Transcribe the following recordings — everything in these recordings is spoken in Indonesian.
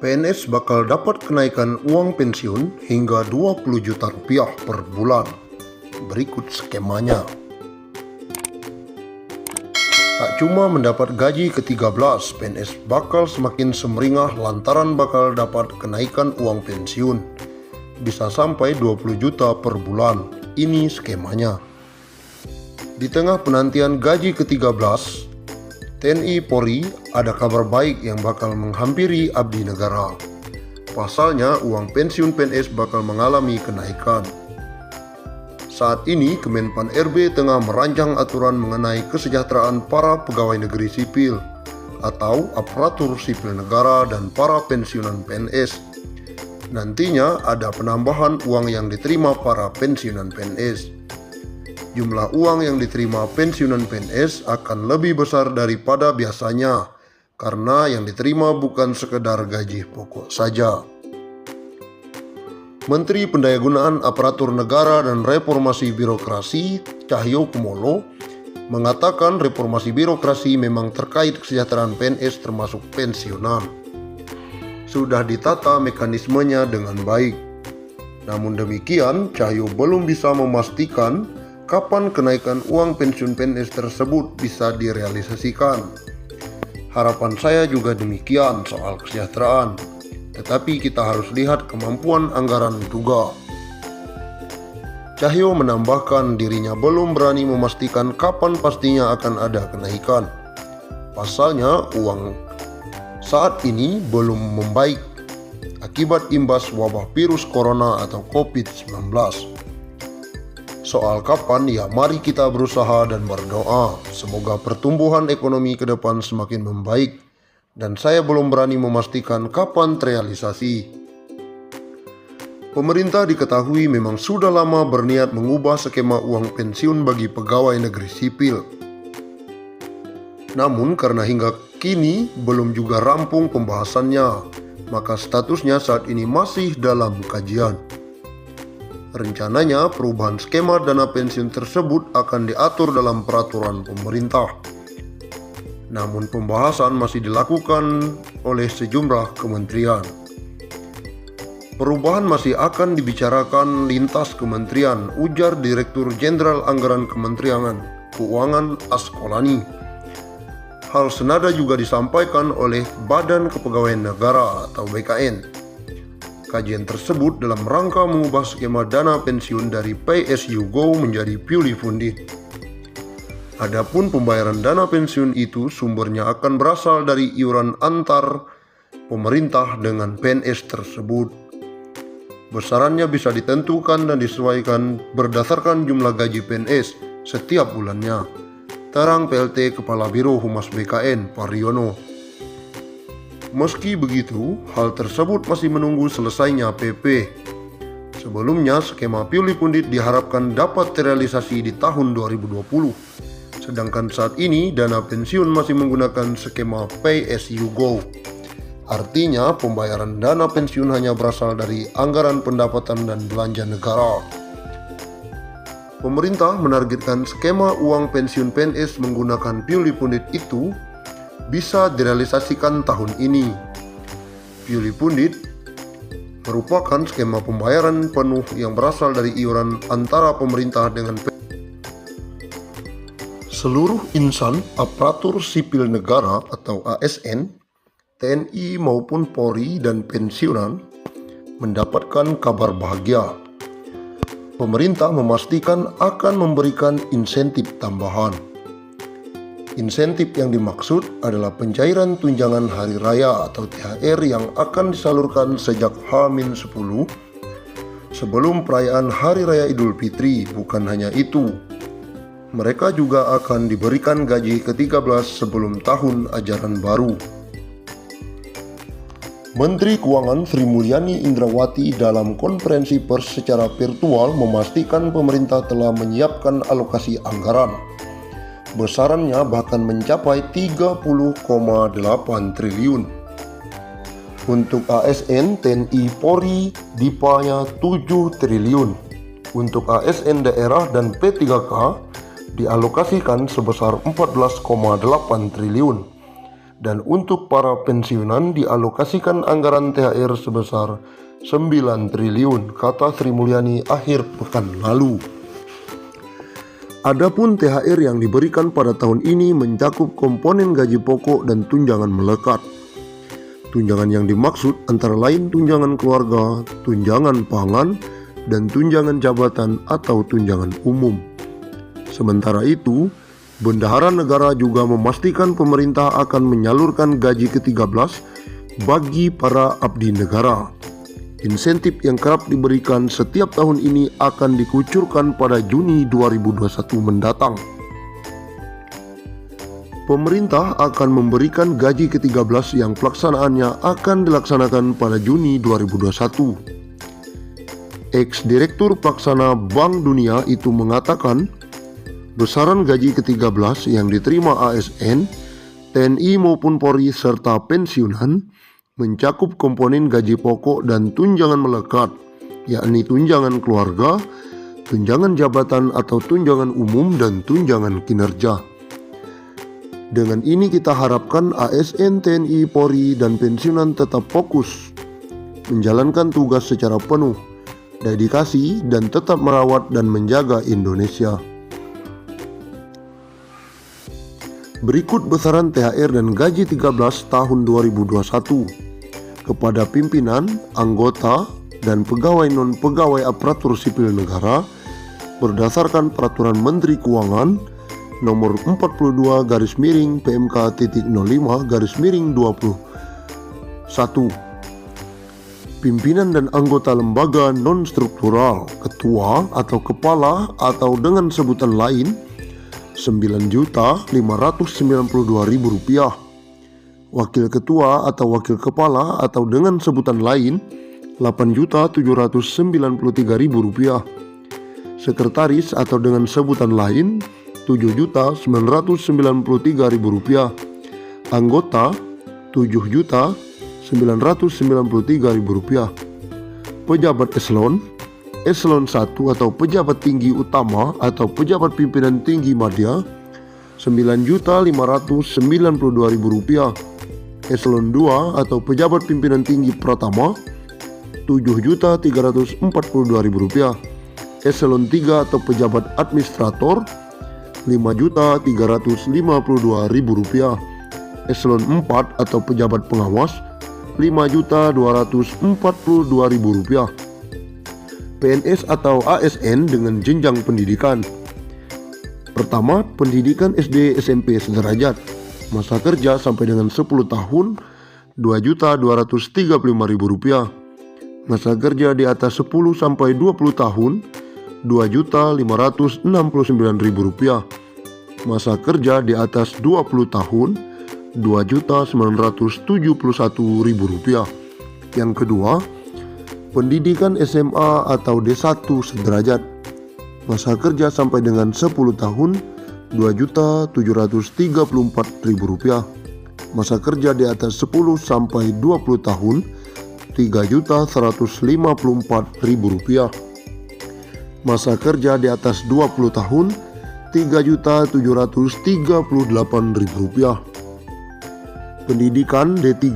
PNS bakal dapat kenaikan uang pensiun hingga 20 juta rupiah per bulan. Berikut skemanya. Tak cuma mendapat gaji ke-13, PNS bakal semakin semeringah lantaran bakal dapat kenaikan uang pensiun. Bisa sampai 20 juta per bulan. Ini skemanya. Di tengah penantian gaji ke-13, TNI Polri ada kabar baik yang bakal menghampiri abdi negara. Pasalnya, uang pensiun PNS bakal mengalami kenaikan. Saat ini, Kemenpan RB tengah merancang aturan mengenai kesejahteraan para pegawai negeri sipil atau aparatur sipil negara dan para pensiunan PNS. Nantinya ada penambahan uang yang diterima para pensiunan PNS. Jumlah uang yang diterima pensiunan PNS akan lebih besar daripada biasanya karena yang diterima bukan sekedar gaji pokok saja. Menteri Pendayagunaan Aparatur Negara dan Reformasi Birokrasi Cahyokumolo mengatakan reformasi birokrasi memang terkait kesejahteraan PNS termasuk pensiunan. Sudah ditata mekanismenya dengan baik. Namun demikian, Cahyo belum bisa memastikan kapan kenaikan uang pensiun PNS tersebut bisa direalisasikan. Harapan saya juga demikian soal kesejahteraan, tetapi kita harus lihat kemampuan anggaran juga. Cahyo menambahkan dirinya belum berani memastikan kapan pastinya akan ada kenaikan. Pasalnya uang saat ini belum membaik akibat imbas wabah virus corona atau COVID-19. Soal kapan, ya mari kita berusaha dan berdoa. Semoga pertumbuhan ekonomi ke depan semakin membaik. Dan saya belum berani memastikan kapan terrealisasi. Pemerintah diketahui memang sudah lama berniat mengubah skema uang pensiun bagi pegawai negeri sipil. Namun karena hingga kini belum juga rampung pembahasannya, maka statusnya saat ini masih dalam kajian. Rencananya perubahan skema dana pensiun tersebut akan diatur dalam peraturan pemerintah. Namun pembahasan masih dilakukan oleh sejumlah kementerian. Perubahan masih akan dibicarakan lintas kementerian, ujar Direktur Jenderal Anggaran Kementerian Keuangan Askolani. Hal senada juga disampaikan oleh Badan Kepegawaian Negara atau BKN. Kajian tersebut dalam rangka mengubah skema dana pensiun dari Pay As You Go menjadi Purely Funded. Adapun pembayaran dana pensiun itu sumbernya akan berasal dari iuran antar pemerintah dengan PNS tersebut. Besarannya bisa ditentukan dan disesuaikan berdasarkan jumlah gaji PNS setiap bulannya. Terang PLT Kepala Biro Humas BKN Pariono. Meski begitu, hal tersebut masih menunggu selesainya PP. Sebelumnya, skema Purely Funded diharapkan dapat terrealisasi di tahun 2020. Sedangkan saat ini, dana pensiun masih menggunakan skema Pay As You Go. Artinya, pembayaran dana pensiun hanya berasal dari anggaran pendapatan dan belanja negara. Pemerintah menargetkan skema uang pensiun PNS menggunakan Purely Funded itu bisa direalisasikan tahun ini. Purely Funded merupakan skema pembayaran penuh yang berasal dari iuran antara pemerintah dengan seluruh insan aparatur sipil negara atau ASN, TNI maupun Polri dan pensiunan mendapatkan kabar bahagia. Pemerintah memastikan akan memberikan insentif tambahan. Insentif yang dimaksud adalah pencairan tunjangan hari raya atau THR yang akan disalurkan sejak H-10 sebelum perayaan Hari Raya Idul Fitri. Bukan hanya itu, mereka juga akan diberikan gaji ke-13 sebelum tahun ajaran baru. Menteri Keuangan Sri Mulyani Indrawati dalam konferensi pers secara virtual memastikan pemerintah telah menyiapkan alokasi anggaran. Besarannya bahkan mencapai 30,8 triliun. Untuk ASN, TNI, Polri, DIPA-nya 7 triliun. Untuk ASN daerah dan P3K dialokasikan sebesar 14,8 triliun. Dan untuk para pensiunan dialokasikan anggaran THR sebesar 9 triliun, kata Sri Mulyani akhir pekan lalu. Adapun THR yang diberikan pada tahun ini mencakup komponen gaji pokok dan tunjangan melekat. Tunjangan yang dimaksud antara lain tunjangan keluarga, tunjangan pangan, dan tunjangan jabatan atau tunjangan umum. Sementara itu, Bendahara Negara juga memastikan pemerintah akan menyalurkan gaji ke-13 bagi para abdi negara. Insentif yang kerap diberikan setiap tahun ini akan dikucurkan pada Juni 2021 mendatang. Pemerintah akan memberikan gaji ke-13 yang pelaksanaannya akan dilaksanakan pada Juni 2021. Ex-Direktur Pelaksana Bank Dunia itu mengatakan, besaran gaji ke-13 yang diterima ASN, TNI maupun Polri serta pensiunan mencakup komponen gaji pokok dan tunjangan melekat, yakni tunjangan keluarga, tunjangan jabatan atau tunjangan umum, dan tunjangan kinerja. Dengan ini kita harapkan ASN, TNI, Polri, dan pensiunan tetap fokus menjalankan tugas secara penuh, dedikasi, dan tetap merawat dan menjaga Indonesia. Berikut besaran THR dan gaji 13 tahun 2021 kepada pimpinan, anggota, dan pegawai non-pegawai aparatur sipil negara berdasarkan Peraturan Menteri Keuangan Nomor 42/05-05-21. Pimpinan dan anggota lembaga non-struktural, ketua atau kepala atau dengan sebutan lain Rp9.592.000, wakil ketua atau wakil kepala atau dengan sebutan lain Rp8.793.000, sekretaris atau dengan sebutan lain Rp7.993.000, anggota Rp7.993.000, pejabat Eselon 1 atau pejabat tinggi utama atau pejabat pimpinan tinggi madya Rp9.592.000, Eselon 2 atau pejabat pimpinan tinggi pratama Rp7.342.000, Eselon 3 atau pejabat administrator Rp5.352.000, Eselon 4 atau pejabat pengawas Rp5.242.000. PNS atau ASN dengan jenjang pendidikan. Pertama, pendidikan SD SMP sederajat, masa kerja sampai dengan 10 tahun Rp2.235.000, masa kerja di atas 10 sampai 20 tahun Rp2.569.000, masa kerja di atas 20 tahun Rp2.971.000. Yang kedua, pendidikan SMA atau D1 sederajat, masa kerja sampai dengan 10 tahun Rp2.734.000, masa kerja di atas 10 sampai 20 tahun Rp3.154.000, masa kerja di atas 20 tahun Rp3.738.000. Pendidikan D3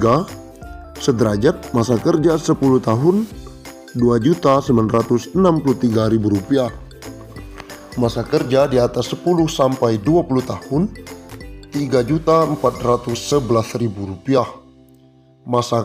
sederajat, masa kerja 10 tahun Rp2.963.000, masa kerja di atas 10 sampai 20 tahun Rp3.411.000, masa